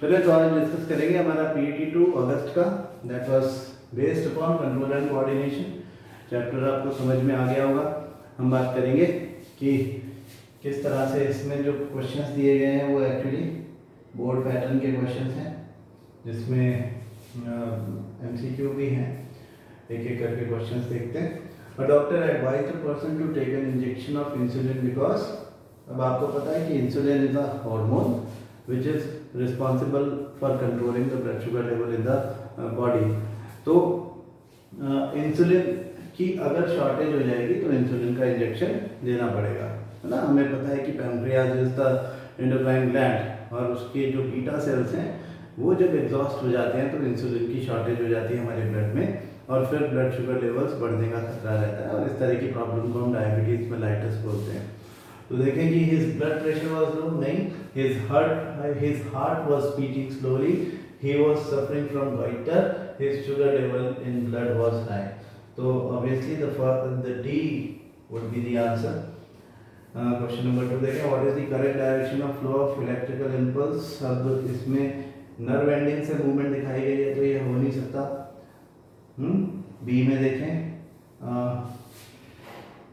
चलिए तो आज डिस्कस करेंगे हमारा PET 2 अगस्त का, that was based upon control and coordination. Chapter आपको समझ में आ गया होगा। हम बात करेंगे कि किस तरह से इसमें जो क्वेश्चंस दिए गए हैं वो एक्चुअली बोर्ड पैटर्न के क्वेश्चंस हैं, जिसमें MCQ भी हैं। एक एक करके क्वेश्चंस देखते हैं। A doctor advise the person to take an injection of insulin because, अब आपको पता है कि insulin is a hormone which is responsible for controlling the blood sugar level in the body. तो इंसुलिन की अगर शॉर्टेज हो जाएगी तो इंसुलिन का इंजेक्शन देना पड़ेगा, है ना। हमें पता है कि pancreas is the endocrine gland, और उसके जो बीटा सेल्स हैं वो जब एग्जॉस्ट हो जाते हैं तो इंसुलिन की शॉर्टेज हो जाती है हमारे ब्लड में, और फिर ब्लड शुगर लेवल्स बढ़ने का खतरा रहता है, और इस तरह की प्रॉब्लम को हम डायबिटीज मेलाइटस बोलते हैं। तो देखें कि his blood pressure was low, नहीं, his heart was beating slowly, he was suffering from goiter, his sugar level in blood was high. So obviously the D would be the answer. Question number 2 देखें, what is the correct direction of flow of electrical impulse। अब इसमें nerve ending से movement दिखाई गई है तो ये हो नहीं सकता। बी में देखें,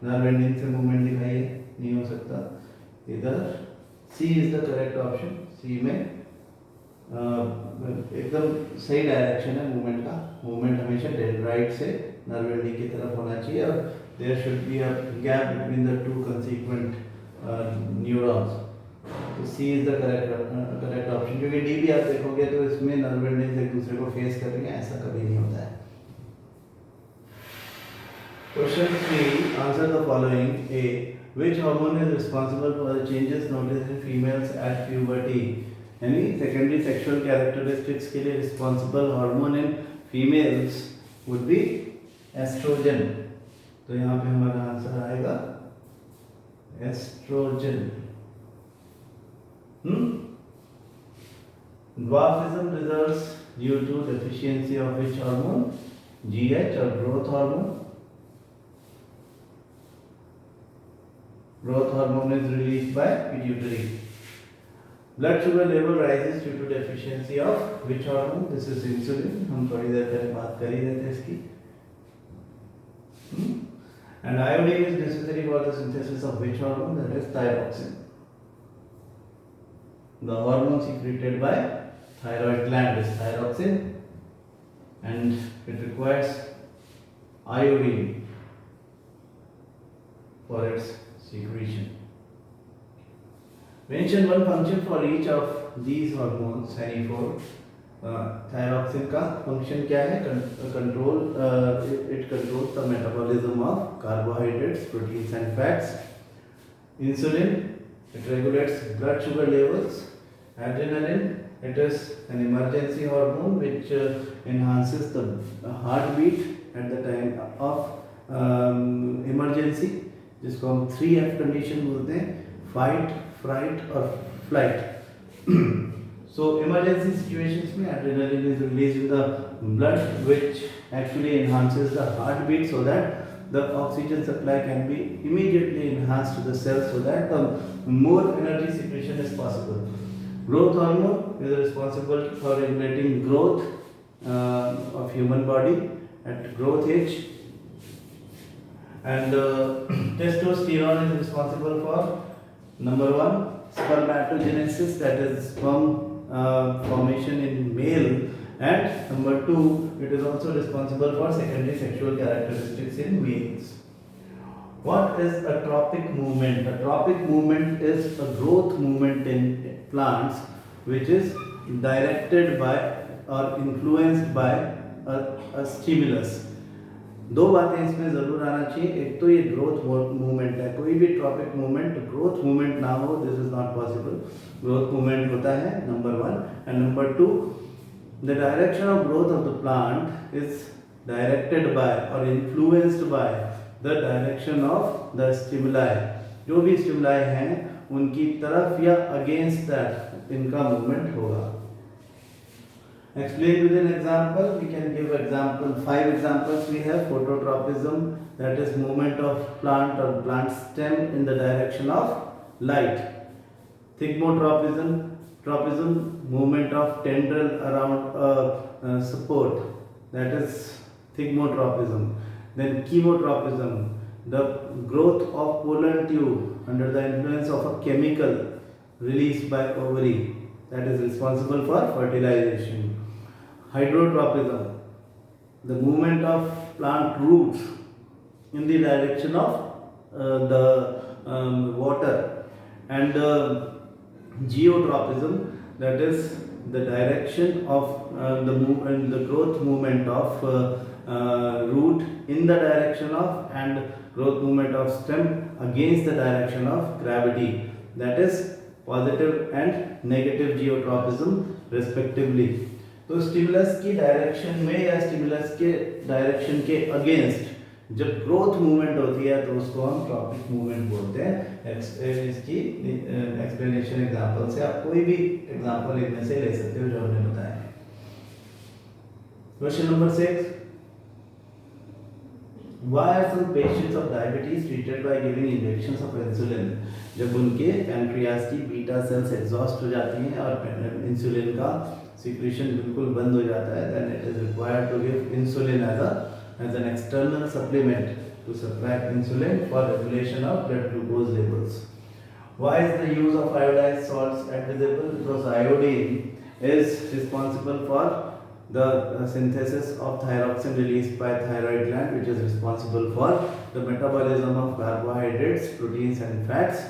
नर्व एंडिंग से मूवमेंट दिखाई है, नहीं हो सकता। इधर सी इज द करेक्ट ऑप्शन। सी में एकदम सही डायरेक्शन है मूवमेंट का। मूवमेंट हमेशा डेंड्राइट से नर्व एंडिंग की तरफ होना चाहिए, और there should be a gap between the two consequent neurons. तो C is the correct option, क्योंकि डी भी आप देखोगे तो इसमें नर्व एंडिंग्स एक दूसरे को फेस करेंगे, ऐसा कभी नहीं होता है। Question 3, answer the following. A, which hormone is responsible for the changes noticed in females at puberty? यानी secondary sexual characteristics के लिए responsible hormone in females would be estrogen. तो यहाँ पे हमारा आंसर आएगा estrogen. Dwarfism results due to deficiency of which hormone? GH or growth hormone. Growth hormone is released by pituitary. Blood sugar level rises due to deficiency of which hormone? This is insulin. हम थोड़ी देर पहले बात कर ही रहे थे इसकी। And iodine is necessary for the synthesis of which hormone? That is thyroxine. The hormone secreted by thyroid gland is thyroxine, and it requires iodine for its secretion. Mention one function for each of these hormones. Any four. Thyroxine का function क्या है? Control. It controls the metabolism of carbohydrates, proteins, and fats. Insulin, it regulates blood sugar levels. Adrenaline, it is an emergency hormone which enhances the heartbeat at the time of emergency, जिसको हम 3F condition बोलते हैं, fight, fright और flight. So emergency situations में adrenaline is released in the blood which actually enhances the heart beat so that the oxygen supply can be immediately enhanced to the cells so that more energy secretion is possible. Growth hormone is responsible for regulating growth of human body at growth age. And testosterone is responsible for number 1 spermatogenesis, that is sperm formation in male, and number 2 it is also responsible for secondary sexual characteristics in males. What is a tropic movement? A tropic movement is a growth movement in plants which is directed by or influenced by a stimulus. दो बातें इसमें जरूर आना चाहिए। एक तो ये growth movement है, कोई भी ट्रॉपिक मूवमेंट ग्रोथ मूवमेंट ना हो, this is not possible. Growth movement होता है number 1, and number 2 the direction of growth of the plant is directed by और influenced by the direction of the stimuli. जो भी स्टिमुलाई हैं उनकी तरफ या अगेंस्ट दैट इनका मूवमेंट होगा। Explain with an example. We can give example. 5 examples we have. Phototropism, that is movement of plant or plant stem in the direction of light. Tropism, movement of tendril around a support, that is thigmotropism. Then chemotropism, the growth of pollen tube under the influence of a chemical released by ovary, that is responsible for fertilization. Hydrotropism, the movement of plant roots in the direction of the water. And geotropism, that is the direction of the growth movement of root in the direction of, and growth movement of stem against the direction of gravity, that is positive and negative geotropism respectively. तो stimulus की direction में या stimulus के direction के against जब growth movement होती है तो उसको हम ट्रॉपिक मूवमेंट बोलते हैं। इसकी एक्सप्लेनेशन एग्जांपल से आप कोई भी एग्जांपल इनमें से ले सकते हो जो हमने बताया। Question number 6, Why are some patients of diabetes treated by giving injections of insulin? जब उनके पैनक्रियास की बीटा सेल्स एग्जॉस्ट हो जाती हैं और इंसुलिन का सिक्रीशन बिल्कुल बंद हो जाता है, then it is required to give insulin as an external supplement to subtract insulin for regulation of blood glucose levels. Why is the use of iodized salts advisable? Because iodine is responsible for the synthesis of thyroxine released by thyroid gland, which is responsible for the metabolism of carbohydrates, proteins and fats.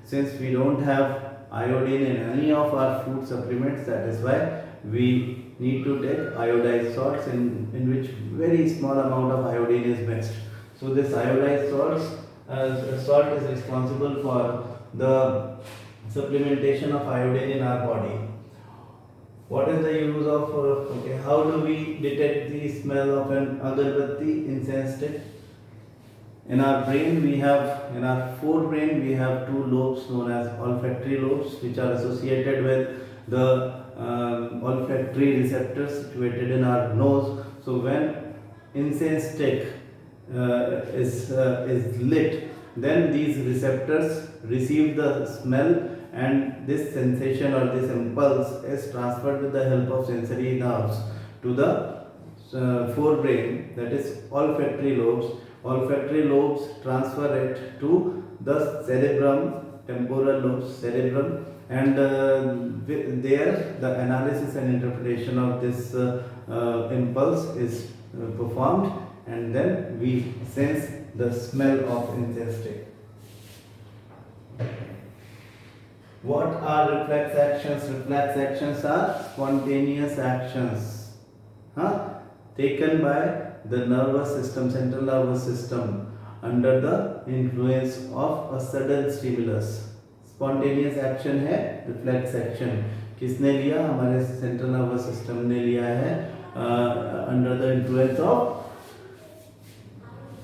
Since we don't have iodine in any of our food supplements, that is why we need to take iodized salts in which very small amount of iodine is mixed. So this iodized salt is responsible for the supplementation of iodine in our body. What is the use of how do we detect the smell of an agarbatti incense stick? In our forebrain we have two lobes known as olfactory lobes, which are associated with the olfactory receptors situated in our nose. So when incense stick is lit, then these receptors receive the smell, and this sensation or this impulse is transferred with the help of sensory nerves to the forebrain, that is olfactory lobes. Olfactory lobes transfer it to the cerebrum, temporal lobes, cerebrum, and there the analysis and interpretation of this impulse is performed, and then we sense the smell of incense stick. What are reflex actions? Reflex actions are spontaneous actions taken by the nervous system, central nervous system, under the influence of a sudden stimulus. Spontaneous action है reflex action. किसने लिया? हमारे central nervous system ने लिया है under the influence of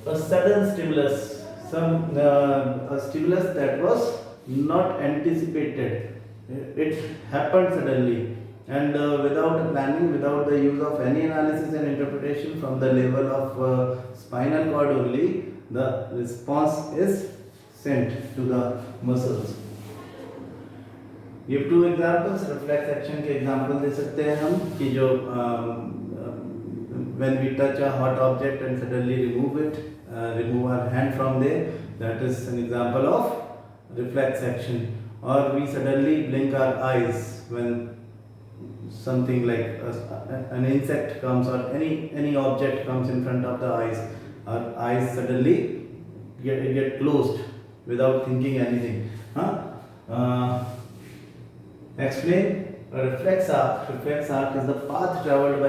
a sudden stimulus, a stimulus that was not anticipated. It happened suddenly, and without planning, without the use of any analysis and interpretation, from the level of spinal cord only, the response is sent to the muscles. Give two examples. reflex action के example दे सकते हैं हम कि जो when we touch a hot object and suddenly remove our hand from there, that is an example of reflex action. Or we suddenly blink our eyes when something like an insect comes or any object comes in front of the eyes. Our eyes suddenly get closed without thinking anything. Explain. A reflex arc. Reflex arc is the path traveled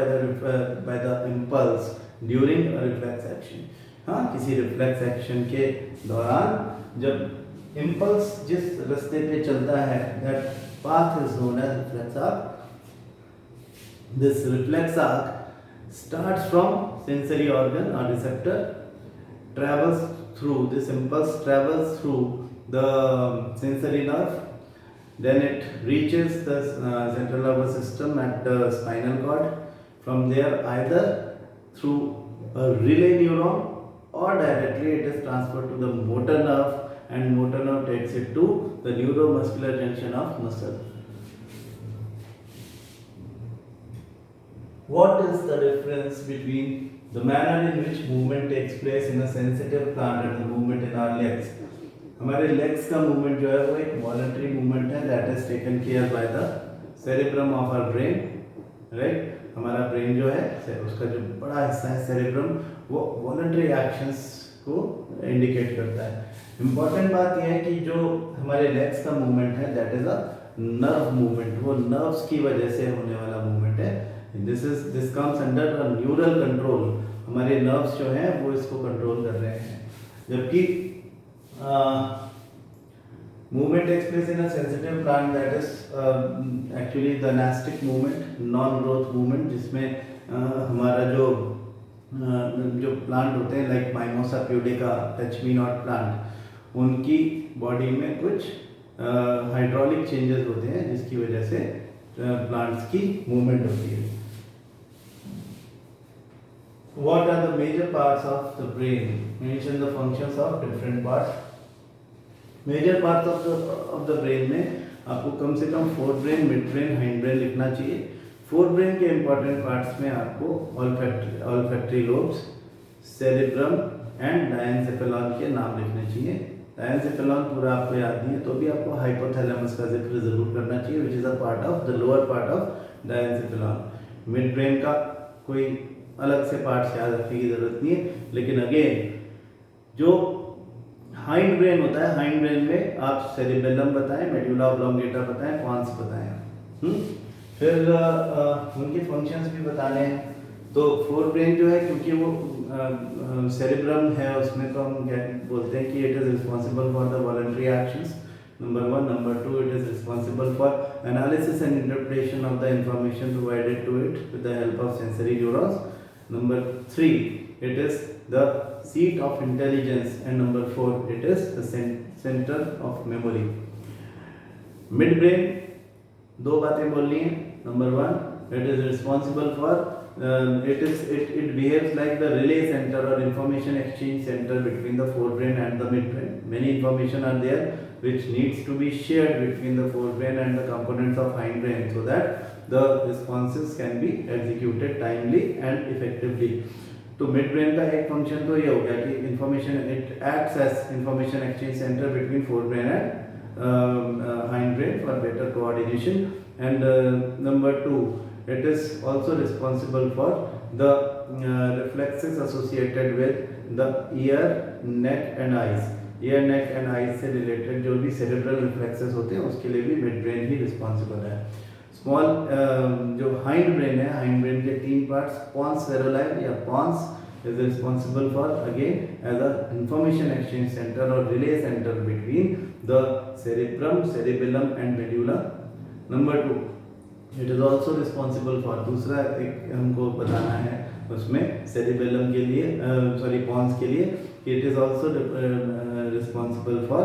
by the impulse during a reflex action. किसी reflex action के दौरान जब impulse जिस रास्ते पे चलता है, that path is known as reflex arc. This reflex arc starts from sensory organ or receptor, travels through, this impulse travels through the sensory nerve, then it reaches the central nervous system at the spinal cord. From there, either through a relay neuron or directly it is transferred to the motor nerve, and motor nerve takes it to the neuromuscular junction of muscle. What is the difference between the manner in which movement takes place in a sensitive plant and the movement in our legs? हमारे legs का movement जो है वो एक voluntary movement है that is taken care by the cerebrum of our brain, right? हमारा brain जो है उसका जो बड़ा हिस्सा है cerebrum वो voluntary actions को indicate करता है. Important बात यह है कि जो हमारे legs का movement है that is a nerve movement, वो nerves की वजह से होने वाला movement है. This comes under a neural control. हमारे nerves जो हैं वो इसको control कर रहे हैं. जबकि movement takes place in a sensitive plant that is actually the anastic movement, non-growth movement, जिसमें हमारा जो प्लांट होते हैं like Mimosa pudica, touch me not plant, उनकी बॉडी में कुछ हाइड्रोलिक चेंजेस होते हैं जिसकी वजह से प्लांट्स की मूवमेंट होती है. What are the major parts of the brain? Mention the functions of different parts. Major parts of the brain में आपको कम से कम forebrain, midbrain, hindbrain लिखना चाहिए. Forebrain के important parts में आपको olfactory lobes, cerebrum and diencephalon के नाम लिखने चाहिए. Diencephalon पूरा आपको याद नहीं है तो भी आपको hypothalamus का जिक्र जरूर करना चाहिए, which is a part of the lower part of diencephalon. Midbrain का कोई अलग से पार्ट्स याद रखने की जरूरत नहीं है, लेकिन अगेन जो हाइंड ब्रेन होता है, हाइंड ब्रेन में आप सेरिबेलम बताएं, मेडुला ऑब्लोंगेटा बताएं, पॉन्स बताएं. फिर उनके फंक्शंस भी बताने हैं. तो फोर ब्रेन जो है क्योंकि वो सेरिब्रम है उसमें तो हम बोलते हैं कि it is responsible for the voluntary actions, number 1. Number 2, it is responsible for analysis and interpretation of the information provided to it with the help of sensory neurons. Number 3, it is the seat of intelligence, and number 4, it is the center of memory. Midbrain, दो बातें बोलनी है. Number 1, it is responsible for it behaves like the relay center or information exchange center between the forebrain and the midbrain. Many information are there which needs to be shared between the forebrain and the components of hindbrain so that the responses can be executed timely and effectively. तो midbrain का एक function तो ये हो गया कि information, it acts as information exchange center between forebrain and hindbrain for better coordination. And number 2, it is also responsible for the reflexes associated with the ear, neck and eyes. Ear, neck and eyes से related जो भी cerebral reflexes होते हैं उसके लिए भी midbrain ही responsible है. Small जो hind brain है, hind brain के 3 parts, pons cerebelli या pons is responsible for again as a information exchange center or relay center between the cerebrum, cerebellum and medulla. Number 2, it is also responsible for, दूसरा एक हमको बताना है उसमें cerebellum के लिए pons के लिए, it is also responsible for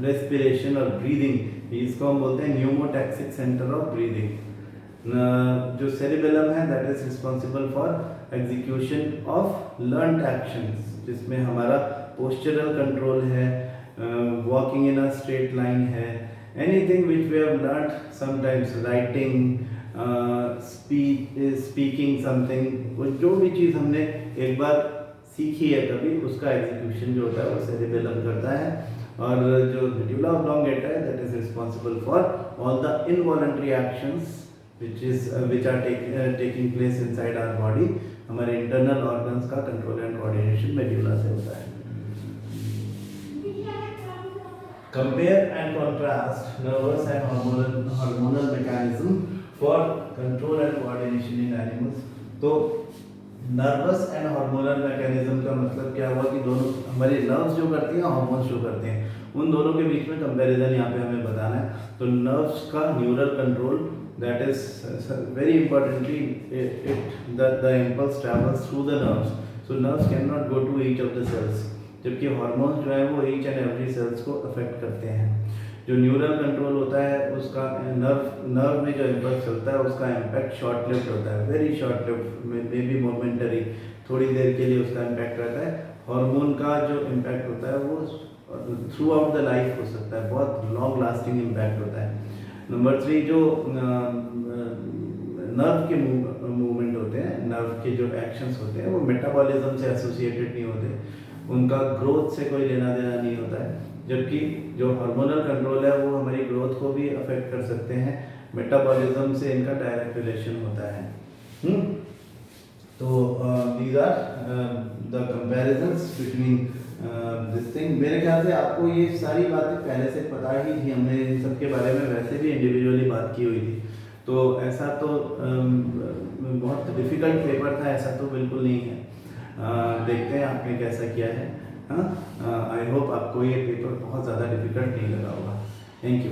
respiration or breathing. इसको हम बोलते हैं pneumotaxic center of breathing. जो cerebellum है that is responsible for execution of learnt actions, जिसमें हमारा postural control है, walking in a straight line है, anything which we have learnt sometimes, writing, speaking something, जो भी चीज़ हमने एक बार सीखी है कभी उसका एग्जीक्यूशन जो होता है वो सेरिबेलम करता है. और जो मेडुला ऑब्लोंगेटा है that is responsible for all the involuntary actions which are taking place inside our body. हमारे internal organs का control and coordination मेडुला से होता है. Compare and contrast nervous and hormonal mechanism for control and coordination in animals. तो nervous and hormonal mechanism का मतलब क्या हुआ कि दोनों हमारे नर्व्स जो करती हैं हार्मोन्स जो करते हैं उन दोनों के बीच में कंपैरिजन यहाँ पे हमें बताना है. तो नर्व्स का neural control that is very importantly the impulse travels through the nerves. So nerves can not go to each of the cells, जबकि हार्मोन्स जो है वो ईच एंड एवरी सेल्स को अफेक्ट करते हैं. जो न्यूरल कंट्रोल होता है उसका नर्व में जो इम्पल्स चलता है उसका इम्पैक्ट शॉर्ट लिव्ड होता है, very short lived, may be momentary, थोड़ी देर के लिए उसका इम्पैक्ट रहता है. हार्मोन का जो इम्पैक्ट होता है वो थ्रू आउट द लाइफ हो सकता है, बहुत लॉन्ग लास्टिंग इम्पैक्ट होता है। नंबर 3, जो नर्व के मूवमेंट होते हैं, नर्व के जो एक्शंस होते हैं वो मेटाबॉलिज्म से एसोसिएटेड नहीं होते, उनका ग्रोथ से कोई लेना देना नहीं होता है, जबकि जो हार्मोनल कंट्रोल है वो हमारी ग्रोथ को भी अफेक्ट कर सकते हैं, मेटाबॉलिज्म से इनका डायरेक्ट रिलेशन होता है। तो these are the comparisons between this thing. मेरे ख्याल से आपको ये सारी बातें पहले से पता ही थी, हमने इन सब के बारे में वैसे भी इंडिविजुअली बात की हुई थी, तो ऐसा तो बहुत डिफ़िकल्ट पेपर था ऐसा तो बिल्कुल नहीं है। देखते हैं आपने कैसा किया है। हाँ, आई होप आपको ये पेपर बहुत ज़्यादा डिफ़िकल्ट नहीं लगा होगा। Thank you.